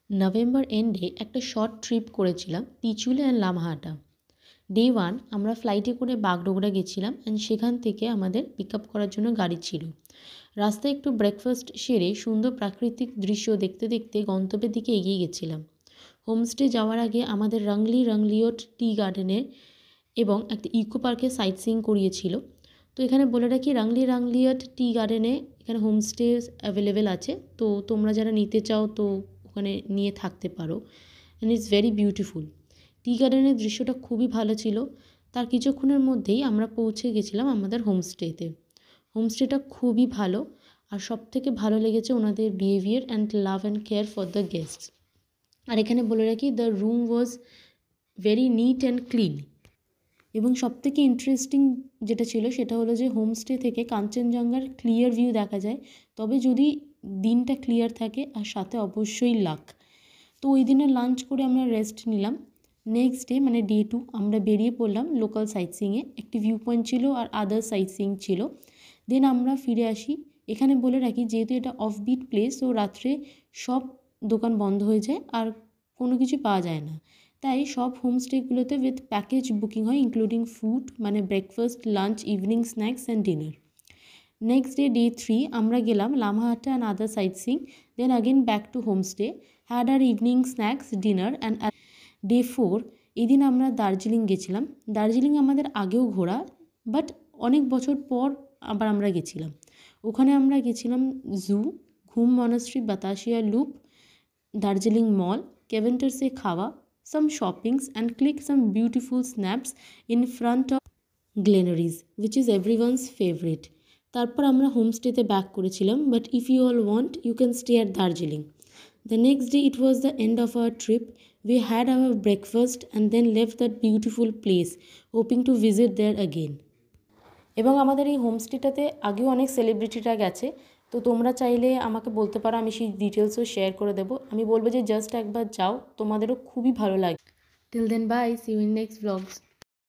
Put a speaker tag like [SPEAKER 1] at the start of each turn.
[SPEAKER 1] November এন্ডে একটা short trip করেছিলাম তিচুলে অ্যান্ড লামাহাটা। ডে 1 আমরা ফ্লাইটে করে বাগডোগরা গেছিলাম অ্যান্ড সেখান থেকে আমাদের পিক আপ করার জন্য গাড়ি ছিল। রাস্তায় একটু ব্রেকফাস্ট সেরে সুন্দর প্রাকৃতিক দৃশ্য দেখতে দেখতে গন্তব্যের দিকে এগিয়ে গেছিলাম। হোমস্টে যাওয়ার আগে আমাদের রাংলিওট টি গার্ডেনের এবং একটা ইকো পার্কে সাইট সিইং করিয়েছিল। তো এখানে বলে রাখি রাংলিওট টি গার্ডেনে এখানে হোমস্টে অ্যাভেলেবেল আছে, তো তোমরা যারা নিতে চাও তো ওখানে নিয়ে থাকতে পারো। And it's very beautiful. Tea গার্ডেনের দৃশ্যটা খুবই ভালো ছিল। তার কিছুক্ষণের মধ্যেই আমরা পৌঁছে গেছিলাম আমাদের হোমস্টেতে। হোমস্টেটা খুবই ভালো, আর সবথেকে ভালো লেগেছে ওনাদের behaviour and love and care for the guests. আর এখানে বলে রাখি the room was very neat and clean. এবং সবথেকে ইন্টারেস্টিং যেটা ছিল সেটা হলো যে হোমস্টে থেকে কাঞ্চনজঙ্ঘার ক্লিয়ার ভিউ দেখা যায়, তবে যদি দিনটা ক্লিয়ার থাকে আর সাথে অবশ্যই লাক। তো ওই দিনে লাঞ্চ করে আমরা রেস্ট নিলাম। নেক্সট ডে মানে ডে 2 আমরা বেরিয়ে পড়লাম লোকাল সাইট সিইংয়ে। একটি ভিউ পয়েন্ট ছিল আর আদার সাইট সিইং ছিল। দেন আমরা ফিরে আসি। এখানে বলে রাখি যেহেতু এটা অফবিট প্লেস, তো রাত্রে সব দোকান বন্ধ হয়ে যায় আর কোনো কিছু পাওয়া যায় না। তাই সব হোমস্টেগুলোতে উইথ প্যাকেজ বুকিং হয়, ইনক্লুডিং ফুড মানে breakfast, lunch, evening snacks and dinner. Next day 3 আমরা গেলাম Lamahatta and other sightseeing, then again back to homestay, had our evening snacks, dinner and day 4 এদিন আমরা দার্জিলিং গেছিলাম। দার্জিলিং আমাদের আগেও ঘোরা, বাট অনেক বছর পর আবার আমরা গেছিলাম। ওখানে আমরা গেছিলাম জু, ঘুম মনাস্ট্রি, বাতাসিয়া লুপ, দার্জিলিং মল, কেভেন্টার্সে খাওয়া, some shoppings and click some beautiful snaps in front of Glenaries, which is everyone's favorite. তারপর আমরা হোমস্টেতে ব্যাক করেছিলাম, but if you all want you can stay at Darjeeling. The next day it was the end of our trip. We had our breakfast and then left that beautiful place, hoping to visit there again. এবং আমাদের এই হোমস্টেটাতে আগেও অনেক সেলিব্রিটিরা গেছে, তো তোমরা চাইলে আমাকে বলতে পারো, আমি সেই ডিটেলসও শেয়ার করে দেবো। আমি বলবো যে জাস্ট একবার যাও, তোমাদেরও খুবই ভালো লাগবে। Till then bye, see you in next blogs.